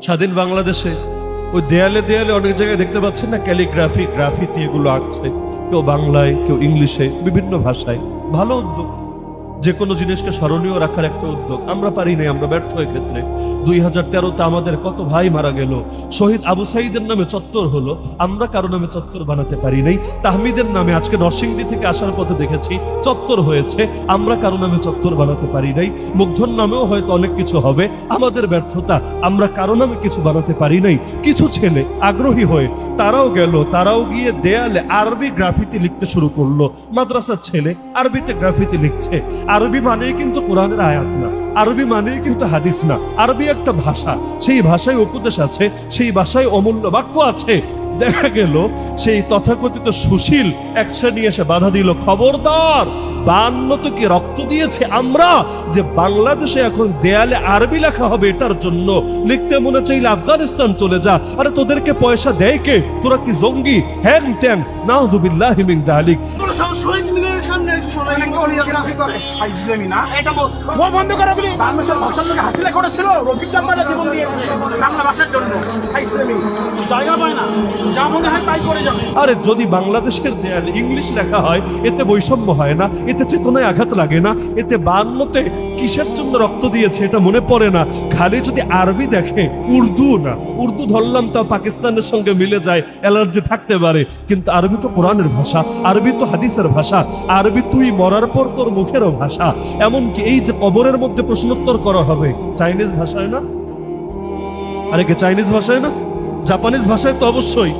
স্বাধীন বাংলাদেশে ওই দেয়ালে দেয়ালে অনেক জায়গায় দেখতে পাচ্ছেন না, ক্যালিগ্রাফি গ্রাফিতি এগুলো আঁকছে, কেউ বাংলায় কেউ ইংলিশে বিভিন্ন ভাষায়। ভালো উদ্যোগ, যে কোনো জিনিসকে স্মরণীয় রাখার একটা উদ্যোগ। আমরা পারি নাই, আমরা ব্যর্থ ক্ষেত্রে। 2013-তে আমাদের কত ভাই মারা গেল, শহীদ আবু সাইদের নামে চত্বর হলো, আমরা কারো নামে চত্বর বানাতে পারি নাই। তাহমিদের নামে আজকে নরসিংদী থেকে আসার পথে দেখেছি চত্বর হয়েছে, আমরা কারো নামে চত্বর বানাতে পারি নাই। মুগ্ধর নামেও হয়তো অনেক কিছু হবে, আমাদের ব্যর্থতা, আমরা কারো নামে কিছু বানাতে পারি নাই। কিছু ছেলে আগ্রহী হয়ে তারাও গেল, তারাও গিয়ে দেয়ালে আরবি গ্রাফিতি লিখতে শুরু করলো। মাদ্রাসার ছেলে আরবিতে গ্রাফিতি লিখছে। আরবি মানেই কিন্তু কোরআনের আয়াত না, আরবি মানেই কিন্তু হাদিস না। আরবি একটা ভাষা, সেই ভাষায় উপদেশ আছে, সেই ভাষায় অমূল্য বাক্য আছে। দেখা গেল সেই তথাকথিত সুশীল এক শ্রেণী এসে বাধা দিল, খবরদার, 52 তো কি রক্ত দিয়েছে আমরা যে বাংলাদেশে এখন দেয়ালে আরবি লেখা হবে, এটার জন্য লিখতে মনে চাইলে আফগানিস্তান চলে যা। আরে তোদেরকে পয়সা দেয় কে? তোরা কি জঙ্গি? হ্যাং ট্যাং, নাউযুবিল্লাহি মিন যালিক। শহীদ মিনারের সামনে এসে শোনা কোরিওগ্রাফি করে ইসলামি না, এটা বন্ধ করে বলি। বাংলাদেশের ভাষার লোকে হাসিলা করেছিল, রফিক জাম্মারা জীবন দিয়েছে বাংলা ভাষার জন্য। ইসলামি জায়গা পায় না, যা মনে হয় তাই করে যাবে। আরে যদি বাংলাদেশের দেয়ালে ইংলিশ লেখা হয়, এতে বৈষম্য হয় না, এতে চেতনায় আঘাত লাগে না, এতে 52-তে কিসের জন্য রক্ত দিয়েছে এটা মনে পড়ে না। খালি যদি আরবি দেখে, উর্দু না, উর্দু ধরলাম তা পাকিস্তানের সঙ্গে মিলে যায়, অ্যালার্জি থাকতে পারে, কিন্তু আরবি তো কোরআনের ভাষা, আরবি তো হাদিসের ভাষা, আরবি তুই মরার পর তোর মুখেরও ভাষা। এমনকি এই যে কবরের মধ্যে প্রশ্নোত্তর করা হবে, চাইনিজ ভাষায় না? আরে কে চাইনিজ ভাষায় না? জাপানিজ ভাষায় তো অবশ্যই।